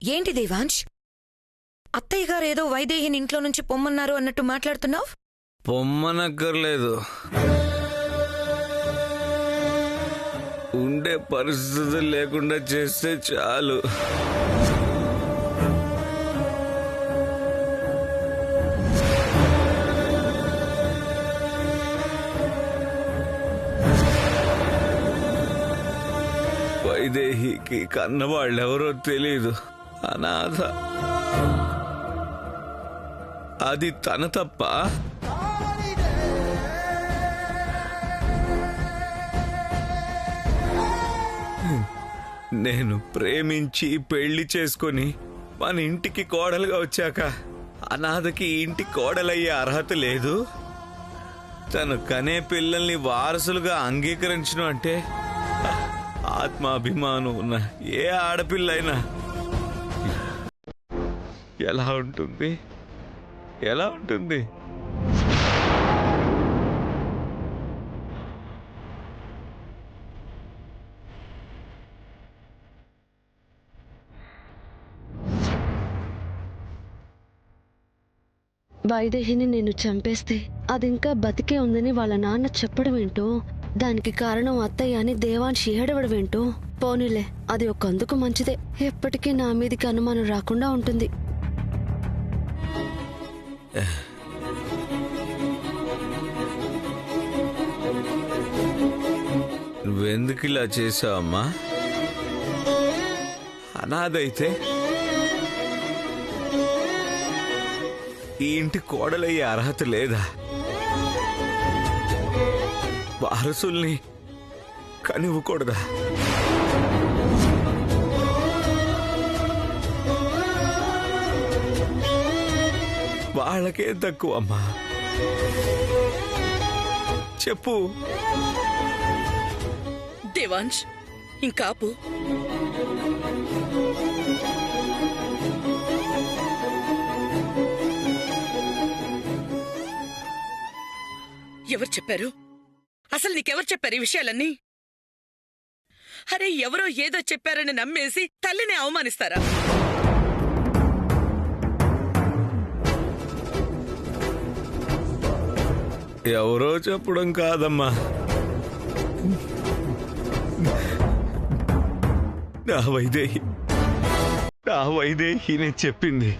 ఏంటి దేవాంశ్, అత్తయ్య గారు ఏదో వైదేహిని ఇంట్లో నుంచి పొమ్మన్నారు అన్నట్టు మాట్లాడుతున్నావు? పొమ్మనక్కర్లేదు, ఉండే పరిస్థితి లేకుండా చేస్తే చాలు. వైదేహికి కన్నవాళ్ళెవరో తెలీదు, అనాథ. అది తన తప్ప? నేను ప్రేమించి పెళ్లి చేసుకొని మన ఇంటికి కోడలుగా వచ్చాక అనాథకి ఇంటి కోడలయ్యే అర్హత లేదు. తను కనే పిల్లల్ని వారసులుగా అంగీకరించడం అంటే ఆత్మాభిమానం ఉన్న ఏ ఆడపిల్లైనా ఎలా ఉంటుంది? ఎలా ఉంటుంది? వైదేహిని నేను చంపేస్తే అదింకా బతికే ఉందని వాళ్ళ నాన్న చెప్పడం ఏంటో, దానికి కారణం అత్తయ్య అని దేవాంశ్ ఏడవడమేంటో. పోనీలే, అది ఒకందుకు మంచిదే. ఎప్పటికీ నా మీదికి అనుమానం రాకుండా ఉంటుంది. నువ్వెందుకు ఇలా చేసావమ్మా? అనాథైతే ఈ ఇంటి కోడలయ్యే అర్హత లేదా? వారసుల్ని కనివ్వకూడదా? వాళ్ళకే తక్కువ అమ్మా. చెప్పు దేవాంశ్, ఇంకాపు. ఎవరు చెప్పారు? అసలు నీకెవరు చెప్పారు ఈ విషయాలన్నీ? అరే, ఎవరో ఏదో చెప్పారని నమ్మేసి తల్లిని అవమానిస్తారా? ఎవరో చెప్పడం కాదమ్మా, నా వైదేహినే చెప్పింది.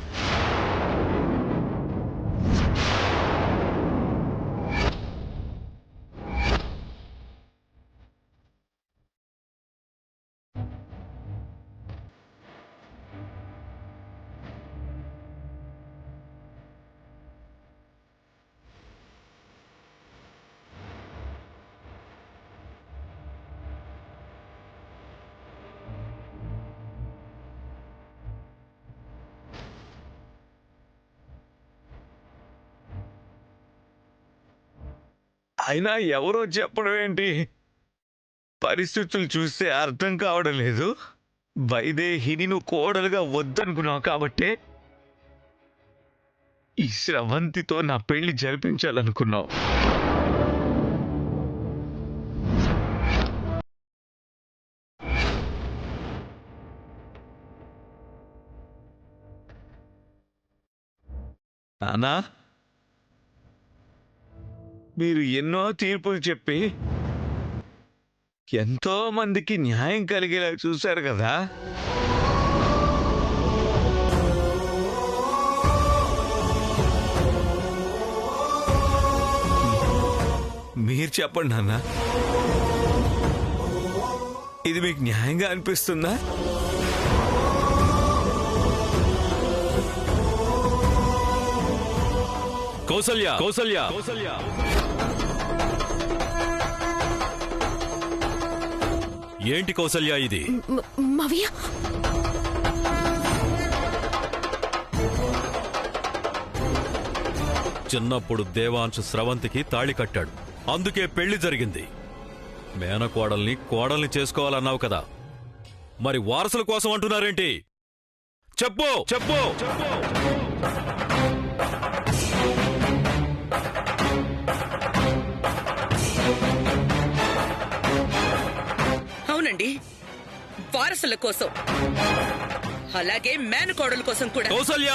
అయినా ఎవరో చెప్పడం ఏంటి? పరిస్థితులు చూస్తే అర్థం కావడం లేదు. వైదేహిని నువ్వు కోడలుగా వద్దనుకున్నావు కాబట్టే ఈ స్రవంతితో నా పెళ్లి జరిపించాలనుకున్నావు. నానా, మీరు ఎన్నో తీర్పులు చెప్పి ఎంతో మందికి న్యాయం కలిగేలా చూశారు కదా. మీరు చెప్పండి నాన్న, ఇది మీకు న్యాయంగా అనిపిస్తుందా? కౌసల్య, కౌసల్య, కౌసల్య, ఏంటి కౌసల్య ఇది? మావయ్య, చిన్నప్పుడు దేవాంశ్ స్రవంతికి తాళి కట్టాడు, అందుకే పెళ్లి జరిగింది. మేనకోడల్ని కోడల్ని చేసుకోవాలన్నావు కదా, మరి వారసుల కోసం అంటున్నారేంటి? చెప్పు చెప్పు. అవునండి, వారసుల కోసం. అలాగే మేనకోడల కోసం కూడా. కౌసల్య,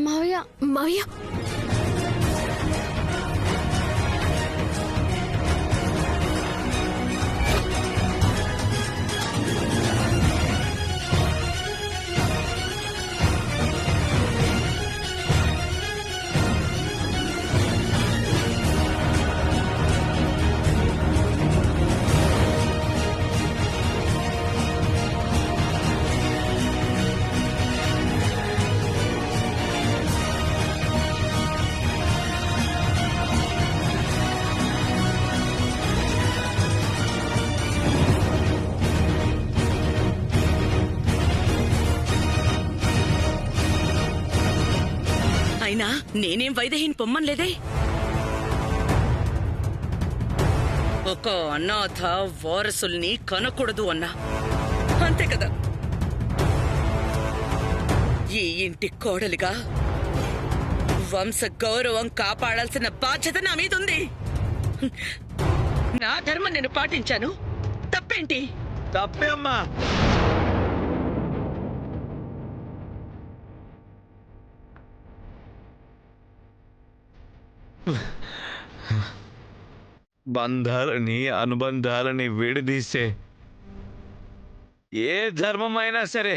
మావయ్య మావయ్య, అయినా నేనేం వైదేహిని పొమ్మనలేదే. ఒక అనాథ వారసుల్ని కనకూడదు అన్నా, అంతే కదా. ఈ ఇంటి కోడలిగా వంశ గౌరవం కాపాడాల్సిన బాధ్యత నా మీద ఉంది. నా ధర్మం నేను పాటించాను, తప్పేంటి? తప్పే అమ్మా. బంధాలని అనుబంధాలని విడదీసే ఏ ధర్మమైనా సరే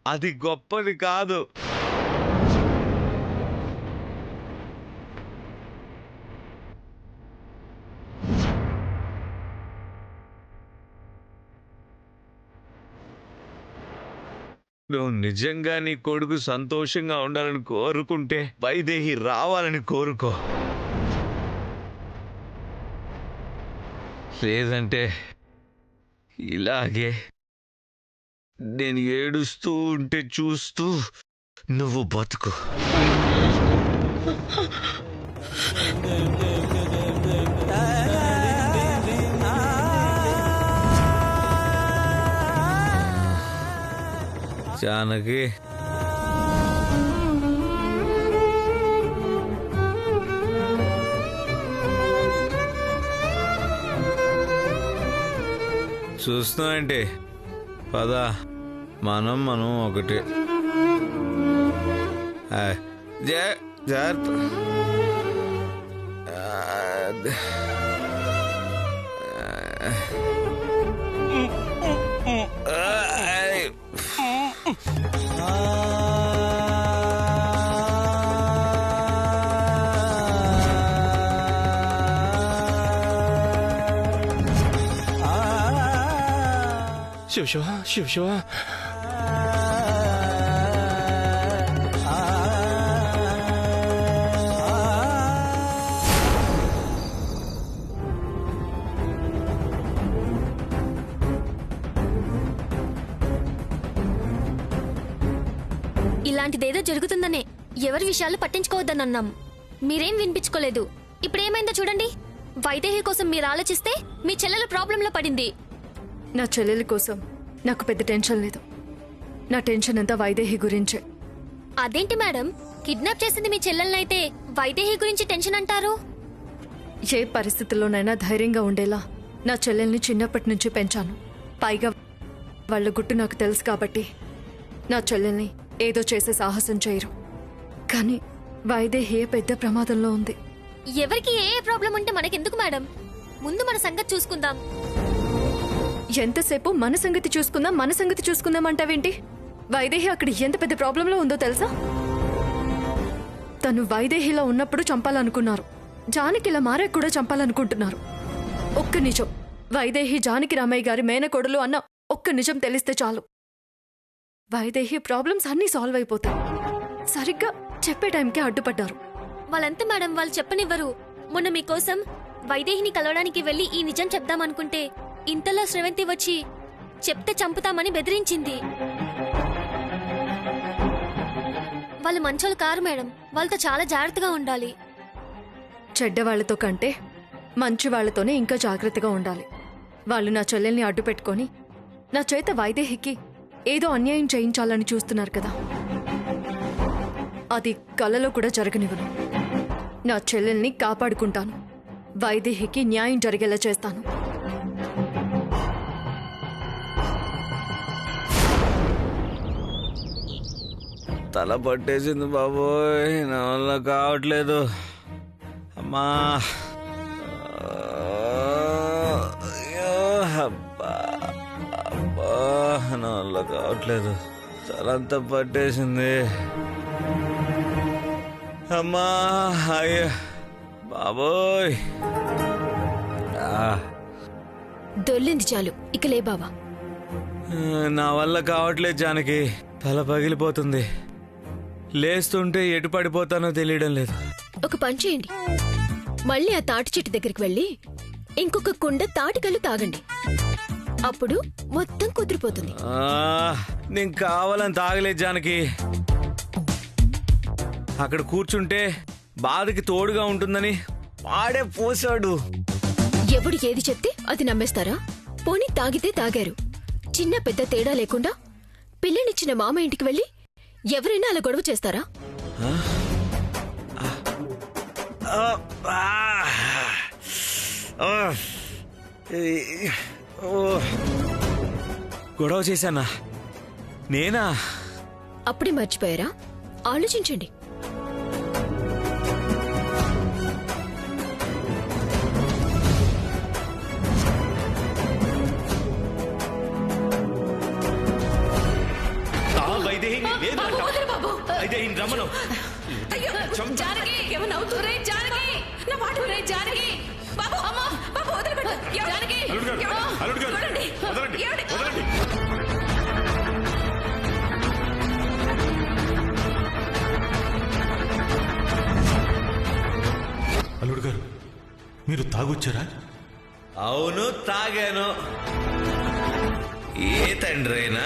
అది గొప్పది కాదు. నువ్వు నిజంగా నీ కొడుకు సంతోషంగా ఉండాలని కోరుకుంటే వైదేహి రావాలని కోరుకో. లేదంటే ఇలాగే నేను ఏడుస్తూ ఉంటే చూస్తూ నువ్వు బతుకు. జానకి, చూస్తున్నానంటే పద, మనం ఒకటి. జాగ్రత్త. శివ ఇలాంటిదేదో జరుగుతుందనే ఎవరి విషయాలు పట్టించుకోవద్దనన్నాం. మీరేం వినిపించుకోలేదు. ఇప్పుడేమైందో చూడండి. వైదేహి కోసం మీరు ఆలోచిస్తే మీ చెల్లెలు ప్రాబ్లంలో పడింది. నా చెల్లెలి కోసం నాకు పెద్ద టెన్షన్ లేదు. నా టెన్షన్ అంతా వైదేహి గురించే. అదేంటి మేడం, కిడ్నాప్ చేసింది మీ చెల్లెలనైతే వైదేహి గురించి టెన్షన్ అంటారు? ఏ పరిస్థితుల్లోనైనా ధైర్యంగా ఉండేలా నా చెల్లెల్ని చిన్నప్పటి నుంచి పెంచాను. పైగా వాళ్ళ గుట్టు నాకు తెలుసు కాబట్టి నా చెల్లెల్ని ఏదో చేసే సాహసం చేయరు. కానీ వైదేహి పెద్ద ప్రమాదంలో ఉంది. ఎవరికి ఏ ప్రాబ్లం ఉంటే మనకెందుకు మేడం? ముందు మన సంగతి చూసుకుందాం. ఎంతసేపు మన సంగతి చూసుకుందాం అంటావేంటి? వైదేహి అక్కడ ఎంత పెద్ద ప్రాబ్లంలో ఉందో తెలుసా? తను వైదేహిలో ఉన్నప్పుడు చంపాలనుకున్నారు. జానకిలా మారే కూడా చంపాలనుకుంటున్నారు. ఒక్క నిజం, వైదేహి జానకి రామయ్య గారి మేనకోడలు అన్న ఒక్క నిజం తెలిస్తే చాలు, వైదేహి ప్రాబ్లమ్స్ అన్నీ సాల్వ్ అయిపోతాయి. సరిగ్గా చెప్పే టైంకే అడ్డుపడ్డారు. వాళ్ళంతా మేడం, వాళ్ళు చెప్పనివ్వరు. మొన్న మీకోసం వైదేహిని కలవడానికి వెళ్లి ఈ నిజం చెప్దామనుకుంటే ఇంతలో శ్రవంతి వచ్చి చెప్తే చంపుతామని బెదిరించింది. వాళ్ళు మంచోళ్ళు కారు మేడం, వాళ్ళతో చాలా జాగ్రత్తగా ఉండాలి. చెడ్డవాళ్లతో కంటే మంచి వాళ్లతోనే ఇంకా జాగ్రత్తగా ఉండాలి. వాళ్ళు నా చెల్లెల్ని అడ్డు పెట్టుకొని నా చేత వైదేహికి ఏదో అన్యాయం చేయించాలని చూస్తున్నారు కదా, అది కలలో కూడా జరగనివ్వను. నా చెల్లెల్ని కాపాడుకుంటాను. వైదేహికి న్యాయం జరిగేలా చేస్తాను. తల పట్టేసింది బాబోయ్, నా వల్ల కావట్లేదు. అమ్మా, అయ్యో, అబ్బా, అబ్బా, నా వల్ల కావట్లేదు. తలంతా పట్టేసింది. అమ్మా, అయ్యో బాబోయ్. దొల్లింది చాలు, ఇక లే బావా. నా వల్ల కావట్లేదు జానకి, తల పగిలిపోతుంది. లేస్తుంటే ఎటు పడిపోతానో తెలియడం లేదు. ఒక పని చేయండి, మళ్ళీ ఆ తాటి చెట్టు దగ్గరికి వెళ్ళి ఇంకొక కుండ తాటికల్లు తాగండి. అప్పుడు మొత్తం కుదిరిపోతుంది. నేను కావాలని తాగలేదు జానకి. అక్కడ కూర్చుంటే బాధకి తోడుగా ఉంటుందని వాడే పోసాడు. ఎవడు ఏది చెప్తే అది నమ్మేస్తారా? పోనీ తాగితే తాగారు, చిన్న పెద్ద తేడా లేకుండా పిల్లనిచ్చిన మామ ఇంటికి వెళ్ళి ఎవరైనా అలా గొడవ చేస్తారా? గొడవ చేశానా? నేనా? అప్పుడే మర్చిపోయారా? ఆలోచించండి. రమణం అల్లుడు గారు, మీరు తాగొచ్చారా? అవును, తాగాను. ఏ తండ్రి అయినా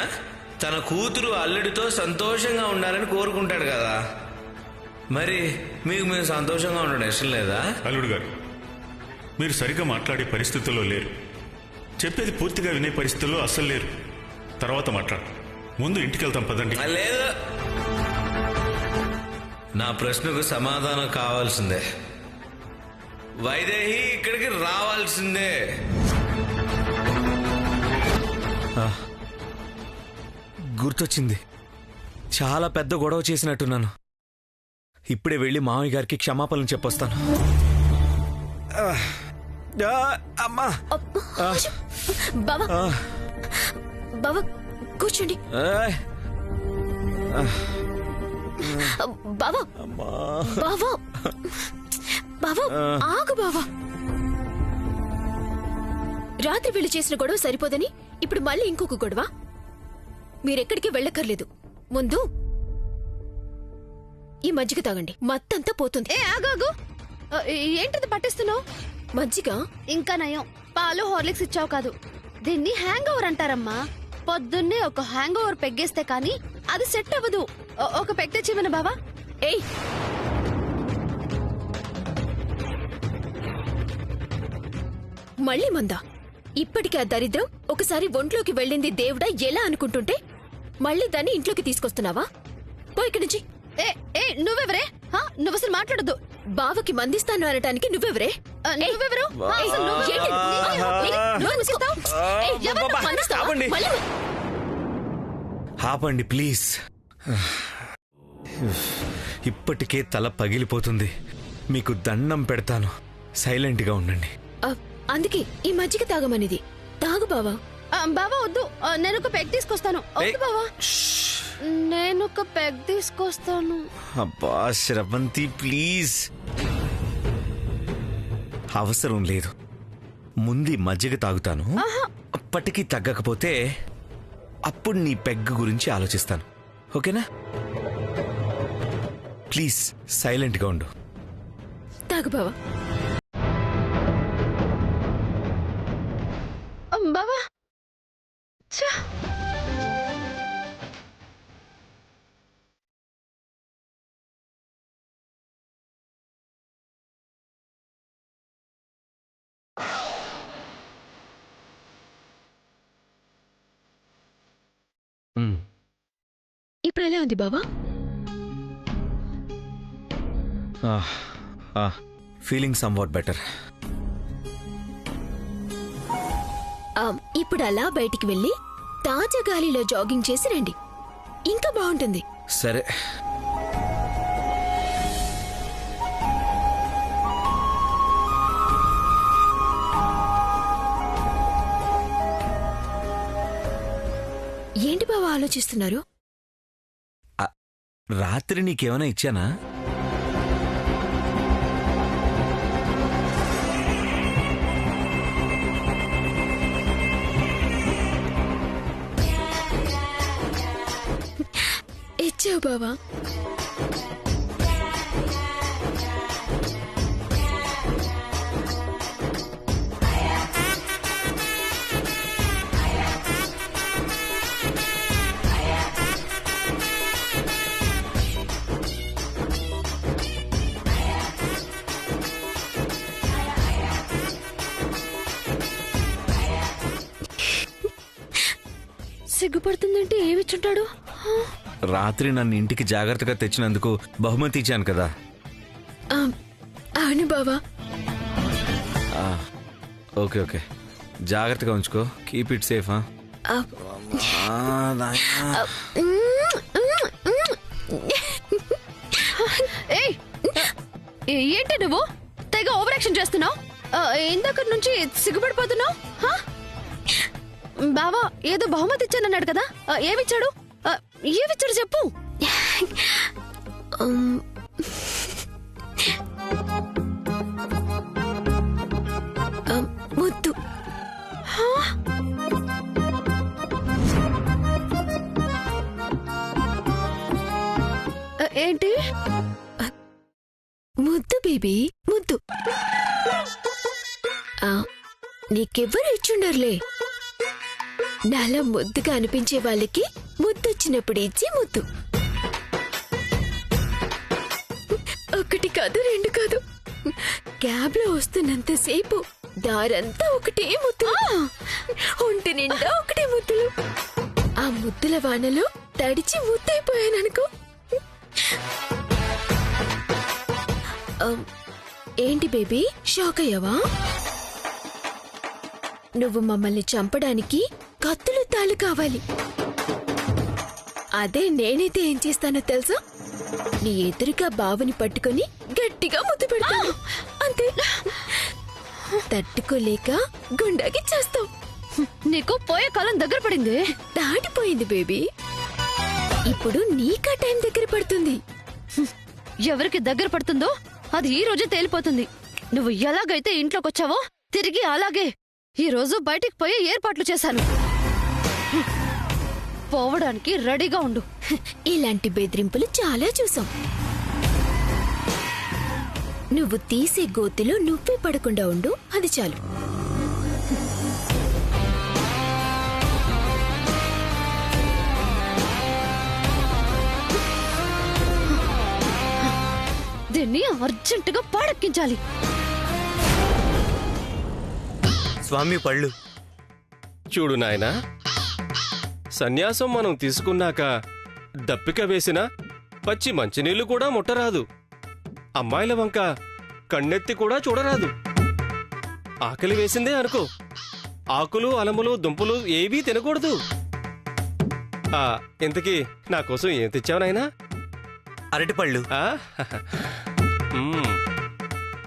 తన కూతురు అల్లుడితో సంతోషంగా ఉండాలని కోరుకుంటాడు కదా. మరి మీకు మేము సంతోషంగా ఉండడం ఇష్టం లేదా? అల్లుడు గారు, మీరు సరిగ్గా మాట్లాడే పరిస్థితుల్లో లేరు. చెప్పేది పూర్తిగా వినే పరిస్థితుల్లో అస్సలు లేరు. తర్వాత మాట్లాడు. ముందు ఇంటికి వెళ్తాం పదండి. లేదు, నా ప్రశ్నకు సమాధానం కావాల్సిందే. వైదేహి ఇక్కడికి రావాల్సిందే. గుర్తొచ్చింది, చాలా పెద్ద గొడవ చేసినట్టున్నాను. ఇప్పుడే వెళ్ళి మామయ్య గారికి క్షమాపణలు చెప్పొస్తాను. అమ్మా, బావా, బావా కూర్చోండి. బావా, బావా, బావా ఆగు బావా. రాత్రి వీళ్ళు చేసిన గొడవ సరిపోదని ఇప్పుడు మళ్ళీ ఇంకొక గొడవ. మీరెక్కడికి వెళ్ళక్కర్లేదు. ముందు ఈ మజ్జిగ తాగండి, మత్తంతా పోతుంది. ఆగాగు, ఏంటిది పట్టిస్తున్నావు? మజ్జిగ ఇంకా నయం, పాలు హార్లిక్స్ ఇచ్చావు కాదు. దీన్ని హ్యాంగ్ ఓవర్ అంటారమ్మా. పొద్దున్నే ఒక హ్యాంగ్ ఓవర్ పెగ్గేస్తే కానీ అది సెట్ అవ్వదు. ఒక పెగ్ తెచ్చివన బావా. ఏయ్, మళ్ళీ మందా? ఇప్పటికి ఆ దరిద్రం ఒకసారి ఒంట్లోకి వెళ్ళింది దేవుడా ఎలా అనుకుంటుంటే మళ్ళీ దాన్ని ఇంట్లోకి తీసుకొస్తున్నావా? పో ఇక్కడి నుంచి. నువ్వెవరే? నువ్వు అసలు మాట్లాడద్దు. బావకి మందిస్తాను అనటానికి నువ్వెవరే? నువ్వెవరు? ఆపండి ప్లీజ్. ఇప్పటికే తల పగిలిపోతుంది. మీకు దండం పెడతాను, సైలెంట్ గా ఉండండి. అందుకే ఈ మజ్జిగ తాగమనేది. తాగు బావా. బావా వద్దు, నేను ఒక పెగ్ తీసుకొస్తాను. వద్దు బావా, నేను ఒక పెగ్ తీసుకొస్తాను. అబ్బా శ్రవంతి ప్లీజ్. అవసరం లేదు, ముందు మజ్జిగ తాగుతాను. అప్పటికీ తగ్గకపోతే అప్పుడు నీ పెగ్ గురించి ఆలోచిస్తాను. ఓకేనా? ప్లీజ్ సైలెంట్ గా ఉండు. తాగు బావా. బావా, ఇప్పుడు ఎలా ఉంది బావా? Feeling some what better. ఇప్పుడు అలా బయటికి వెళ్ళి తాజా గాలిలో జాగింగ్ చేసి రండి, ఇంకా బాగుంటుంది. సరే. ఏంటి బావా ఆలోచిస్తున్నారు? రాత్రి నీకేమైనా ఇచ్చానా? ఇచ్చావు బావా. సిగ్గుపడుతుందంటే ఏమిచ్చుంటాడు? రాత్రి నన్ను ఇంటికి జాగ్రత్తగా తెచ్చినందుకు బహుమతి ఇచ్చాను కదా. అవును బావా. ఓకే ఓకే, జాగ్రత్తగా ఉంచుకో. Keep it safe. ఏంటి నువ్వు తెగ ఓవర్ యాక్షన్ చేస్తున్నావు? ఇందాక నుంచి సిగ్గుపడిపోతున్నావు. బావా ఏదో బహుమతి ఇచ్చానన్నాడు కదా, ఏమిచ్చాడు? ఏమిచ్చాడు చెప్పు. ముద్దు. ఏంటి? ముద్దు బేబీ, ముద్దు. నీకెవ్వరు ఇచ్చుండర్లే. నాలా ముద్దుగా అనిపించే వాళ్ళకి ముద్దొచ్చినప్పుడు ఇచ్చి ముద్దు. ఒకటి కాదు, రెండు కాదు, క్యాబ్ లో వస్తున్నంతసేపు దారంతా ఒకటే ముద్దు, ఒంటి నిండా ఒకటే ముద్దులు. ఆ ముద్దుల వానలో తడిచి ముద్దైపోయాననుకో. ఏంటి బేబీ, షాక్ అయ్యావా? నువ్వు మమ్మల్ని చంపడానికి కత్తులు తాళ్ళు కావాలి. అదే నేనైతే ఏం చేస్తానో తెలుసా? నీ ఎదురుగా బావని పట్టుకొని గట్టిగా ముద్దు పెడతాను, అంతే. తట్టుకోలేక గుండాకి చేస్తావు. నీకు పోయే కాలం దగ్గర పడింది. దాటిపోయింది బేబీ. ఇప్పుడు నీకా టైం దగ్గర పడుతుంది. ఎవరికి దగ్గర పడుతుందో అది ఈ రోజే తేలిపోతుంది. నువ్వు ఎలాగైతే ఇంట్లోకి వచ్చావో తిరిగి అలాగే ఈ రోజు బయటికి పోయే ఏర్పాట్లు చేశాను. పోవడానికి రెడీగా ఉండు. ఇలాంటి బెదిరింపులు చాలా చూసాం. నువ్వు తీసే గోతిలో నువ్వే పడకుండా ఉండు, అది చాలు. దీన్ని అర్జెంటుగా పాడెక్కించాలి. స్వామి పళ్ళు చూడు నాయనా, సన్యాసం మనం తీసుకున్నాక దప్పిక వేసిన పచ్చి మంచినీళ్లు కూడా ముట్టరాదు. అమ్మాయిల వంక కన్నెత్తి కూడా చూడరాదు. ఆకలి వేసిందే అనుకో, ఆకులు అలములు దుంపులు ఏవీ తినకూడదు. ఇంతకీ నా కోసం ఏం తెచ్చావు నాయనా? అరటిపళ్ళు.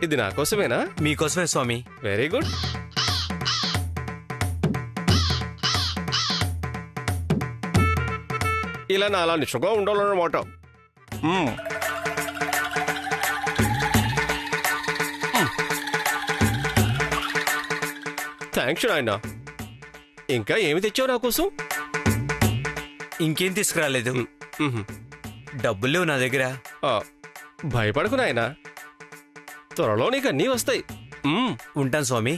ఇది నా కోసమేనా? మీకోసమే స్వామి. Very good. ఇలా నా అలా నిష్ఠగా ఉండాలన్నమాట. థ్యాంక్స్ నాయనా. ఇంకా ఏమి తెచ్చావు నా కోసం? ఇంకేం తీసుకురాలేదు. డబ్బులు లేవు నా దగ్గర. భయపడకు నాయనా, త్వరలో నీకు అన్నీ వస్తాయి. ఉంటాను స్వామి.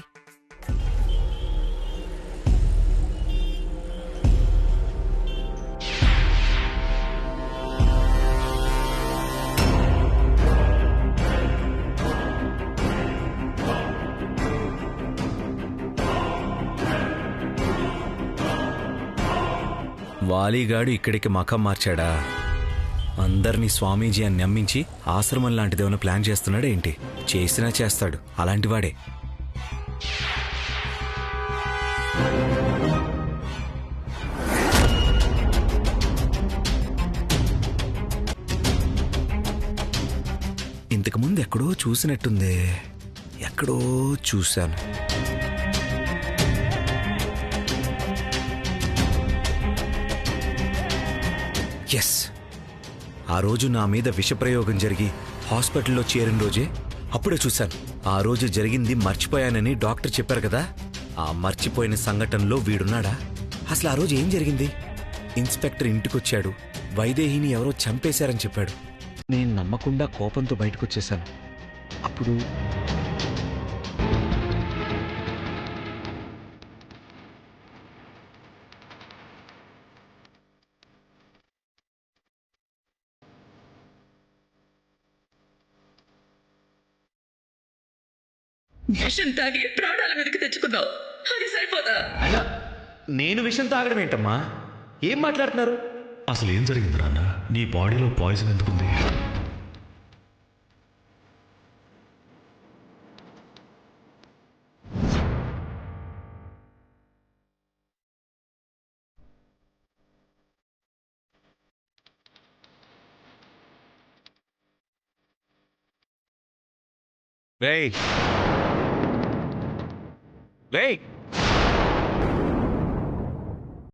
వాలీగాడు ఇక్కడికి మకం మార్చాడా? అందరినీ స్వామీజీ అని నమ్మించి ఆశ్రమం లాంటిదేమైనా ప్లాన్ చేస్తున్నాడా ఏంటి? చేసినా చేస్తాడు, అలాంటివాడే. ఇంతకు ముందు ఎక్కడో చూసినట్టుందే, ఎక్కడో చూశాను. ఎస్, ఆ రోజు నా మీద విషప్రయోగం జరిగి హాస్పిటల్లో చేరిన రోజే అప్పుడే చూశాను. ఆ రోజు జరిగింది మర్చిపోయానని డాక్టర్ చెప్పారు కదా, ఆ మర్చిపోయిన సంఘటనలో వీడున్నాడా? అసలు ఆ రోజు ఏం జరిగింది? ఇన్స్పెక్టర్ ఇంటికొచ్చాడు, వైదేహిని ఎవరో చంపేశారని చెప్పాడు. నేను నమ్మకుండా కోపంతో బయటకొచ్చేశాను. అప్పుడు విషం తాగి ప్రాణాల మీదకి తెచ్చుకున్నావు, అది సరిపోదా? నేను విషం తాగడం ఏంటమ్మా? ఏం మాట్లాడుతున్నారు? అసలు ఏం జరిగింది నాన్న? నీ బాడీలో పాయిజన్ ఎందుకుంది? రేయ్ రేయ్